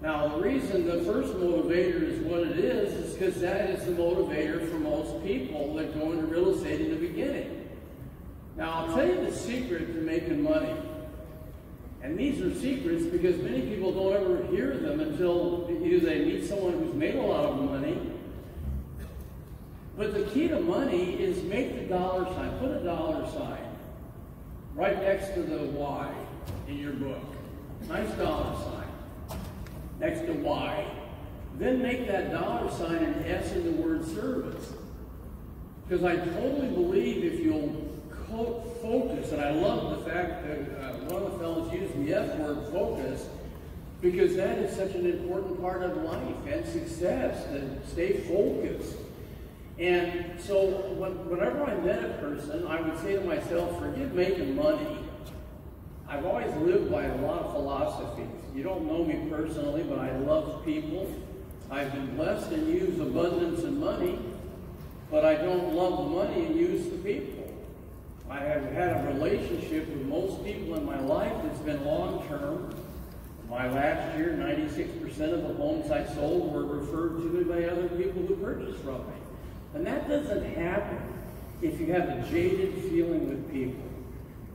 [SPEAKER 2] Now, the reason the first motivator is what it is because that is the motivator for most people that go into real estate in the beginning. Now, I'll tell you the secret to making money. And these are secrets because many people don't ever hear them until either they meet someone who's made a lot of money. But the key to money is make the dollar sign. Put a dollar sign right next to the Y in your book. Nice dollar sign next to Y. Then make that dollar sign an S in the word service. Because I totally believe if you'll focus, and I love the fact that one of the fellows used the F word, focus, because that is such an important part of life and success, to stay focused. And so whenever I met a person, I would say to myself, forget making money. I've always lived by a lot of philosophies. You don't know me personally, but I love people. I've been blessed and used abundance and money. but I don't love the money and use the people. I have had a relationship with most people in my life that's been long-term. My last year, 96% of the homes I sold were referred to me by other people who purchased from me. And that doesn't happen if you have a jaded feeling with people.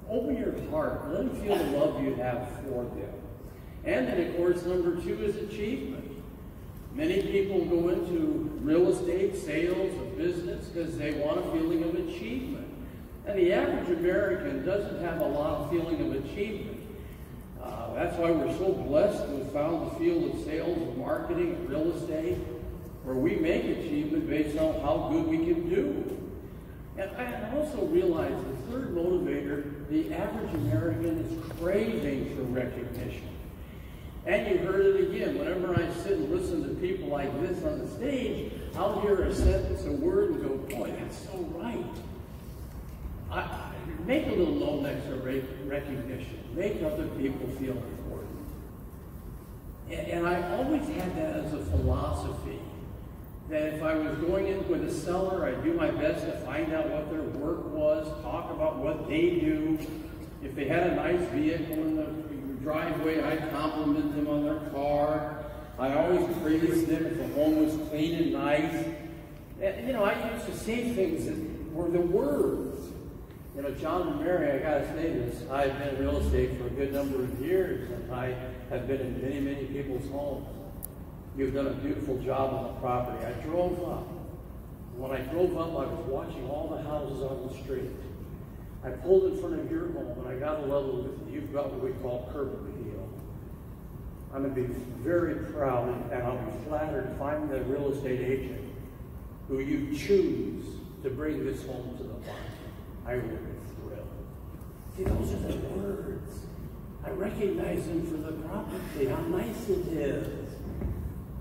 [SPEAKER 2] Open your heart. Let them feel the love you have for them. And then, of course, number 2 is achievement. Many people go into real estate, sales, or business because they want a feeling of achievement. And the average American doesn't have a lot of feeling of achievement. That's why we're so blessed to have found the field of sales and marketing and real estate, where we make achievement based on how good we can do. And I also realize the third motivator, the average American is craving for recognition. And you heard it again. Whenever I sit and listen to people like this on the stage, I'll hear a sentence, a word, and go, boy, that's so right. Make a little note next to recognition. Make other people feel important. And I always had that as a philosophy, that if I was going in with a seller, I'd do my best to find out what their work was, talk about what they do. If they had a nice vehicle in the driveway, I'd compliment them on their car. I always praised them if the home was clean and nice. And, you know, I used to say things that were the words. You know, John and Mary, I gotta say this, I've been in real estate for a good number of years, and I have been in many, many people's homes. You've done a beautiful job on the property. I drove up. When I drove up, I was watching all the houses on the street. I pulled in front of your home, and I got a level with you. You've got what we call curb appeal. I'm going to be very proud, and I'll be flattered if I'm the real estate agent who you choose to bring this home to the market. I will be thrilled. See, those are the words. I recognize them for the property, how nice it is.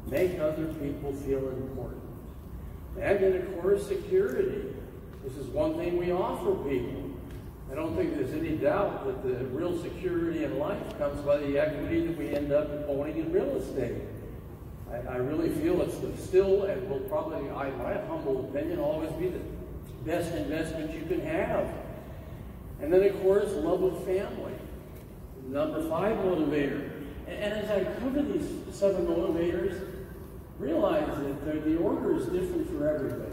[SPEAKER 2] Make other people feel important. And then, of course, security. This is one thing we offer people. I don't think there's any doubt that the real security in life comes by the equity that we end up owning in real estate. I really feel it's still, and will probably, in my humble opinion, always be the best investment you can have. And then, of course, love of family. Number 5 motivator. And as I cover these 7 motivators, realize that the order is different for everybody.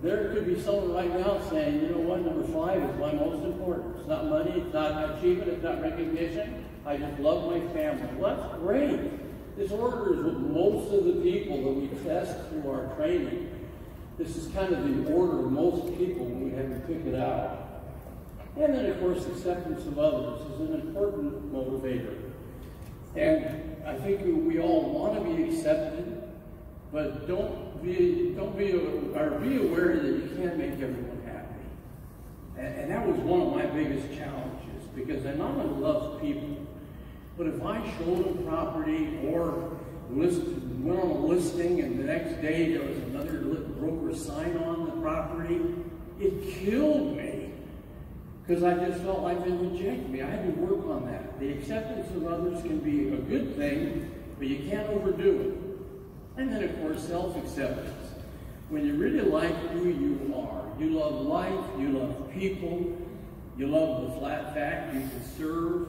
[SPEAKER 2] There could be someone right now saying, you know what, number 5 is my most important. It's not money, it's not achievement, it's not recognition. I just love my family. Well, that's great. This order is what most of the people that we test through our training. This is kind of the order of most people when we have to pick it out. And then, of course, acceptance of others is an important motivator. And I think we all want to be accepted, but be aware that you can't make everyone happy. And that was one of my biggest challenges, because I not only love people, but if I showed a property or went on a listing and the next day there was another broker sign on the property, it killed me, because I just felt like they reject me. I had to work on that. The acceptance of others can be a good thing, but you can't overdo it. And then, of course, self-acceptance. When you really like who you are, you love life, you love people, you love the flat fact you can serve,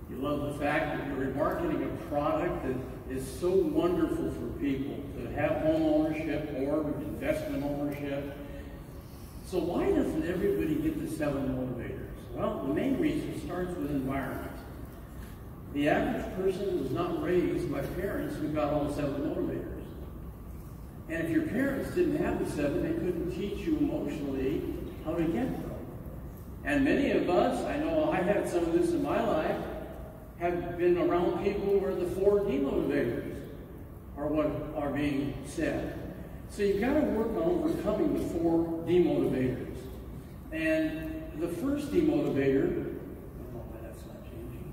[SPEAKER 2] you love the fact that you're marketing a product that is so wonderful for people to have home ownership or investment ownership. So why doesn't everybody get the 7 motivators? Well, the main reason starts with environment. The average person was not raised by parents who got all 7 motivators. And if your parents didn't have the 7, they couldn't teach you emotionally how to get them. And many of us, I know I had some of this in my life, have been around people where the 4 demotivators are what are being said. So you've got to work on overcoming the 4 demotivators. And the first demotivator, oh, that's not changing.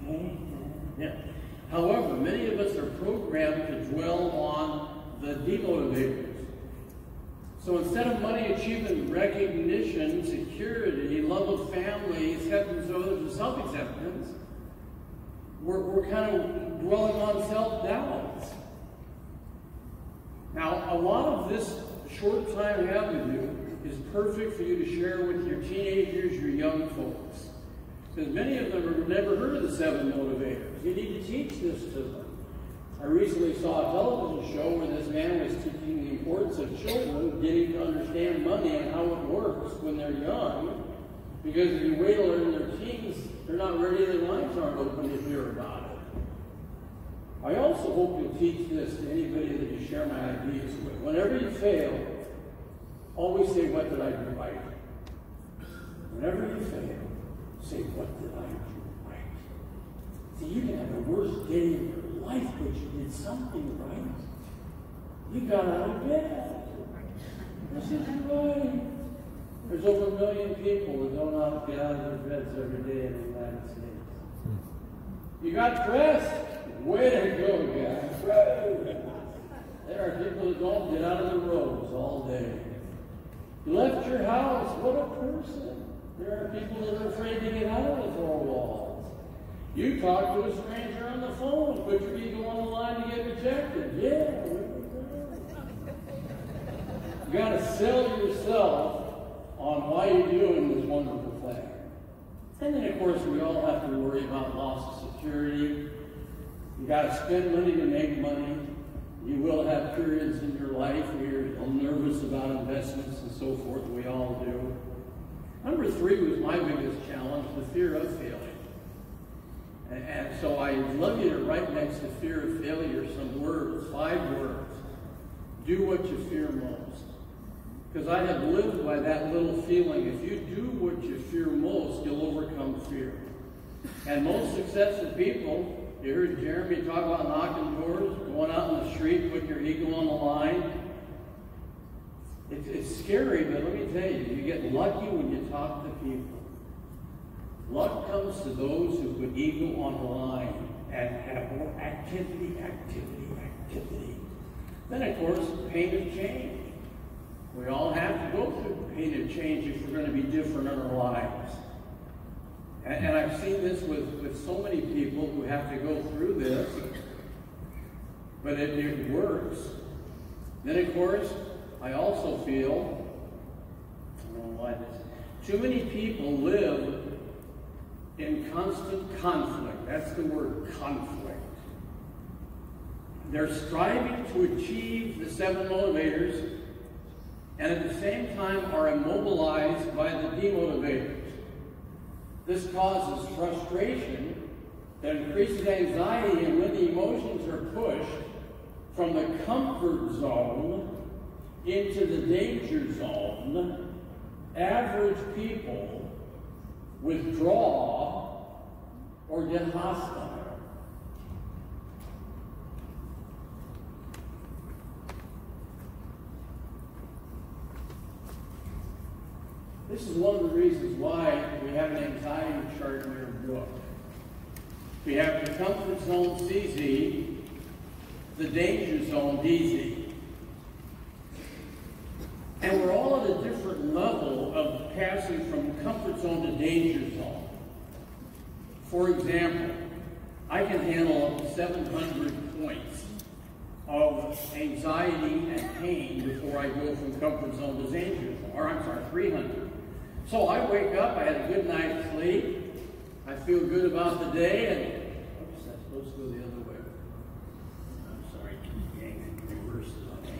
[SPEAKER 2] Okay, yeah. However, many of us are programmed to dwell on the demotivators. So instead of money, achievement, recognition, security, love of family, acceptance of others, and self-acceptance, we're kind of dwelling on self-doubt. Now, a lot of this short time I have with you is perfect for you to share with your teenagers, your young folks. Because many of them have never heard of the 7 motivators. You need to teach this to them. I recently saw a television show where this man was teaching the importance of children getting to understand money and how it works when they're young. Because if you wait till they're in their teens, they're not ready, their minds aren't open to hear about it. I also hope you'll teach this to anybody that you share my ideas with. Whenever you fail, always say, what did I do right? Whenever you fail, say, what did I do right? See, you can have the worst day of your life, but you did something right. You got out of bed. This is right. There's over 1 million people that don't get out of their beds every day in the United States. You got dressed. Way to go, guys. There are people that don't get out of the roads all day. You left your house. What a person. There are people that are afraid to get out of the 4 walls. You talk to a stranger on the phone. Put your ego on the line to get rejected. Yeah. You got to sell yourself on why you're doing this wonderful thing. And then, of course, we all have to worry about loss of security. You got to spend money to make money. You will have periods in your life where you're nervous about investments and so forth. We all do. Number 3 was my biggest challenge, the fear of failing. And so I'd love you to write next to fear of failure some words, 5 words. Do what you fear most. Because I have lived by that little feeling. If you do what you fear most, you'll overcome fear. And most successful people, you heard Jeremy talk about knocking doors, going out in the street, putting your ego on the line. It's scary, but let me tell you, you get lucky when you talk to people. Luck comes to those who put ego on the line and have more activity. Then, of course, pain of change. We all have to go through pain of change if we're going to be different in our lives. And I've seen this with so many people who have to go through this, but it works. Then, of course, I also feel, I don't know why this, too many people live in constant conflict. That's the word, conflict. They're striving to achieve the 7 motivators, and at the same time are immobilized by the demotivators. This causes frustration that increases anxiety, and when the emotions are pushed from the comfort zone into the danger zone, average people withdraw or get hostile. This is one of the reasons why we have an anxiety chart in your book. We have the comfort zone CZ, the danger zone DZ. And we're all at a different level of passing from comfort zone to danger zone. For example, I can handle up to 700 points of anxiety and pain before I go from comfort zone to danger zone, or I'm sorry, 300. So I wake up, I had a good night's sleep, I feel good about the day, and oops, that's supposed to go the other way. I'm sorry, gang, reverse it on me.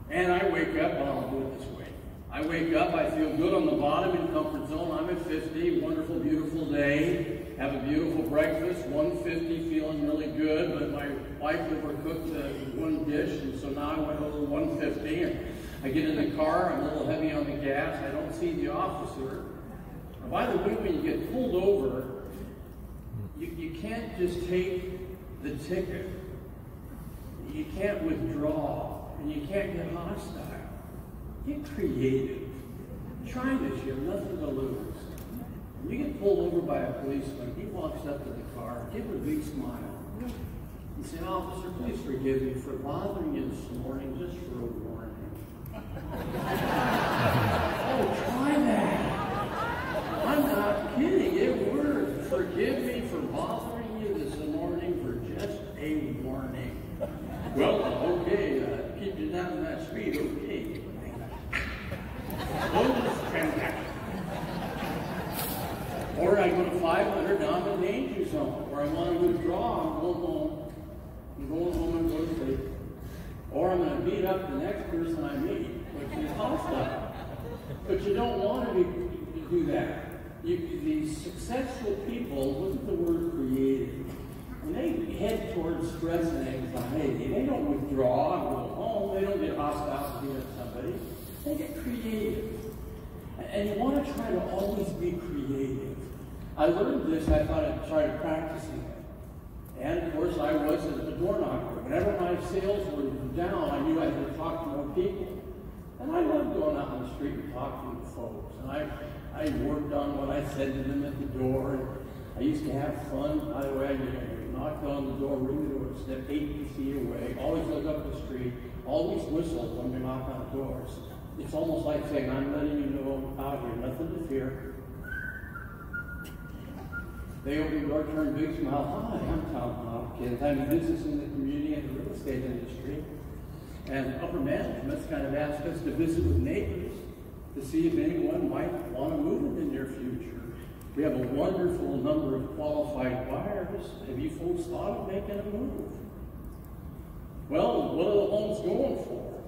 [SPEAKER 2] And I wake up, well, I'll do it this way. I wake up, I feel good on the bottom in comfort zone. I'm at 50, wonderful, beautiful day. Have a beautiful breakfast, 150, feeling really good, but my wife overcooked one dish, and so now I went over 150. And I get in the car, I'm a little heavy on the gas, I don't see the officer. And by the way, when you get pulled over, you can't just take the ticket. You can't withdraw, and you can't get hostile. Get creative. Try this, you have nothing to lose. When you get pulled over by a policeman, he walks up to the car, give him a big smile. And say, officer, please forgive me for bothering you this morning, just for a warning. Oh, try that. I'm not kidding, it works. Forgive me for bothering you this morning for just a warning. Well, okay, keep you down that speed, okay. up the next person I meet, which is hostile. But you don't want to do that. These successful people, look at the word creative. When they head towards stress and anxiety, they don't withdraw and go home. They don't get hostile to somebody. They get creative. And you want to try to always be creative. I learned this, I thought I'd try practicing it. And of course, I was a door knocker. Whenever my sales were down, I knew I had to talk to more people. And I loved going out on the street and talking to folks. And I worked on what I said to them at the door. And I used to have fun. By the way, I knocked on the door, ring the door, step 8 feet away, always look up the street, always whistle when we knock on doors. It's almost like saying, I'm letting you know I'm out here, nothing to fear. They open the door, turn big smile. Hi, I'm Tom Hopkins. I'm in business in the community and the real estate industry. And upper management's kind of asked us to visit with neighbors to see if anyone might want to move in the near future. We have a wonderful number of qualified buyers. Have you folks thought of making a move? Well, what are the homes going for?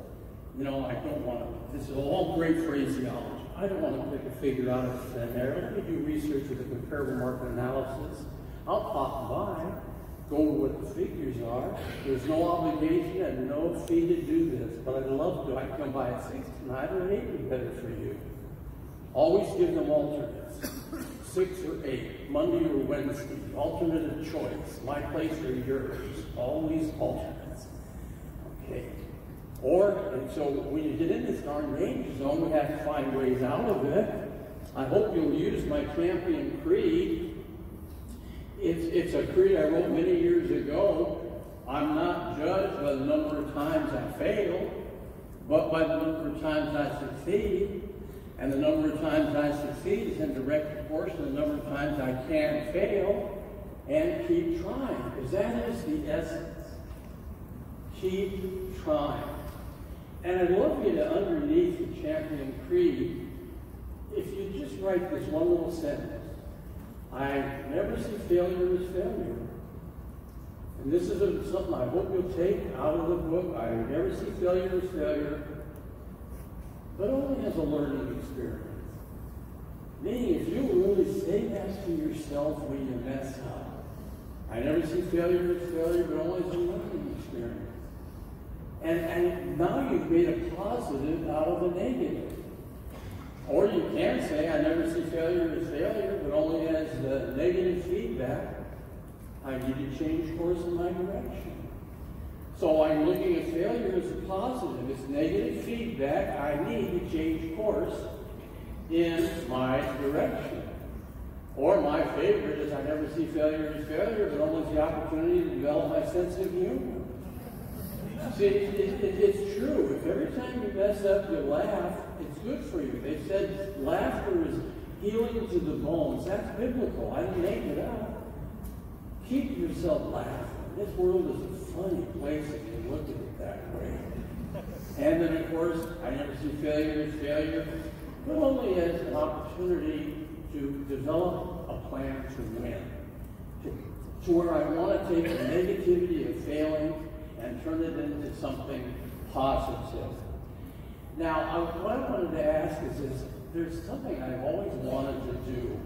[SPEAKER 2] You know, I don't want to, this is all great phraseology. I don't want to pick a figure out of thin air. Let me do research with a comparable market analysis. I'll pop by, go over what the figures are. There's no obligation and no fee to do this, but I'd love to. I can come by at 6 tonight or 8 would be better for you. Always give them alternates. 6 or 8, Monday or Wednesday, alternative choice. My place or yours. Always alternates. Okay. And so when you get in this darn danger zone, we have to find ways out of it. I hope you'll use my champion creed. It's a creed I wrote many years ago. I'm not judged by the number of times I fail, but by the number of times I succeed. And the number of times I succeed is in direct proportion to the number of times I can fail and keep trying, because that is the essence. Keep trying. And I'd love you to, underneath the champion creed, if you just write this one little sentence, I never see failure as failure. And this is something I hope you'll take out of the book. I never see failure as failure, but only as a learning experience. Meaning, if you really say that to yourself when you mess up, I never see failure as failure, but only as a learning experience. And now you've made a positive out of a negative. Or you can say, I never see failure as failure, but only as the negative feedback. I need to change course in my direction. So I'm looking at failure as a positive. It's negative feedback. I need to change course in my direction. Or my favorite is, I never see failure as failure, but only as the opportunity to develop my sense of humor. See, it's true. If every time you mess up, you laugh, it's good for you. They said laughter is healing to the bones. That's biblical. I didn't make it up. Keep yourself laughing. This world is a funny place if you look at it that way. And then, of course, I never see failure as failure, but only as an opportunity to develop a plan to win. To where I want to take the negativity of failing and turn it into something positive. Now, what I wanted to ask is there's something I've always wanted to do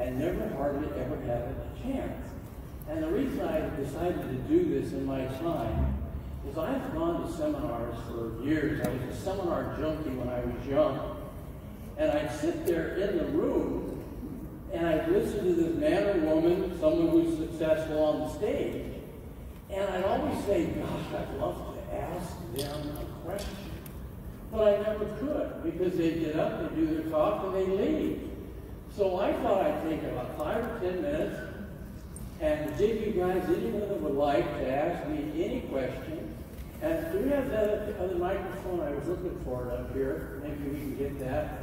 [SPEAKER 2] and never hardly ever had a chance. And the reason I decided to do this in my time is I've gone to seminars for years. I was a seminar junkie when I was young. And I'd sit there in the room and I'd listen to this man or woman, someone who's successful on the stage. And I'd always say, gosh, I'd love to ask them a question. But I never could, because they get up, they do their talk, and they leave. So I thought I'd take about 5 or 10 minutes and give you guys, anyone that would like to ask me any question. And do we have that other microphone? I was looking for it up here. Maybe we can get that.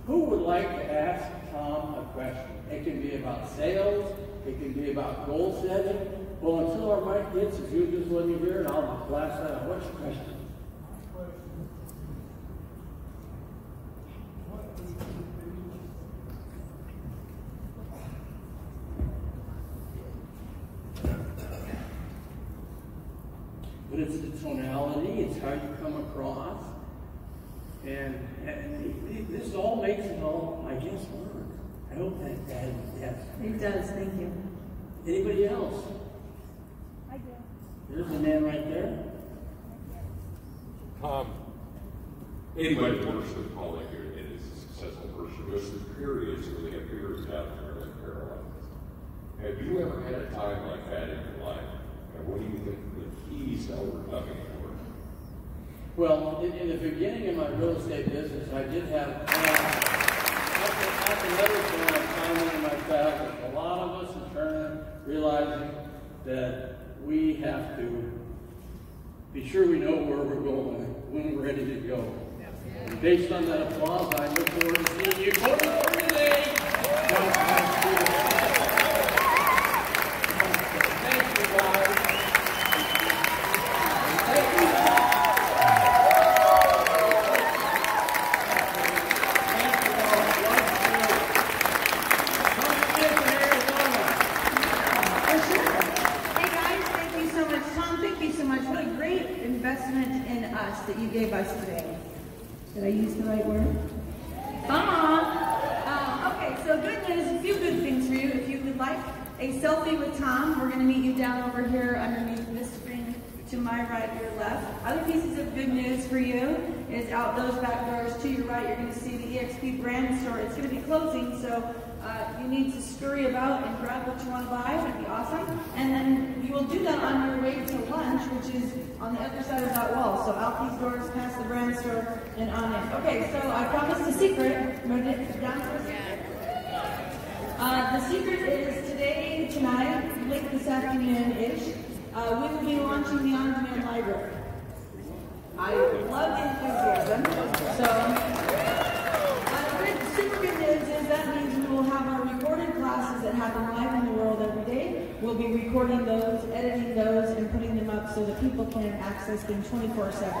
[SPEAKER 2] Who would like to ask Tom a question? It can be about sales. It can be about goal setting. Well, until our mic hits, if you just let me hear it, I'll blast that out. What's your question? But it's the tonality, it's how you come across. And this all makes it all, I guess, work. I hope that yes.
[SPEAKER 1] It does, thank you.
[SPEAKER 2] Anybody else?
[SPEAKER 8] I do.
[SPEAKER 2] There's the man right there.
[SPEAKER 9] Anybody that works with Paula here and is a successful person goes through periods where they have periods out there like paralyzed. Have you ever had a time like that in your life? And what do you think the keys to overcoming it were?
[SPEAKER 2] Well, in the beginning of my real estate business, I did have, that's another thing I'm finding in myself, is a lot of us in turn realizing that we have to be sure we know where we're going when we're ready to go. And based on that applause, I look forward to seeing you over today. Thank you, guys. Thank you.
[SPEAKER 1] That you gave us today. Did I use the right word? Come on. Okay, so good news, a few good things for you. If you would like a selfie with Tom, we're going to meet you down over here underneath this screen to my right, your left. Other pieces of good news for you is out those back doors to your right, you're going to see the eXp brand store. It's going to be closing, so you need to scurry about and grab what you want to buy. That'd be awesome. And then you will do that on your way to lunch, which is on the other side of that wall. So out these doors, past the brand store, and on in. Okay, so I promised a secret. Down for a secret. The secret is today, tonight, late this afternoon-ish, we will be launching the on-demand library. I love the enthusiasm. So, super good news is that means we will have our recorded classes that happen live in the world every day. We'll be recording those, editing those, and putting them up so that people can access them 24/7.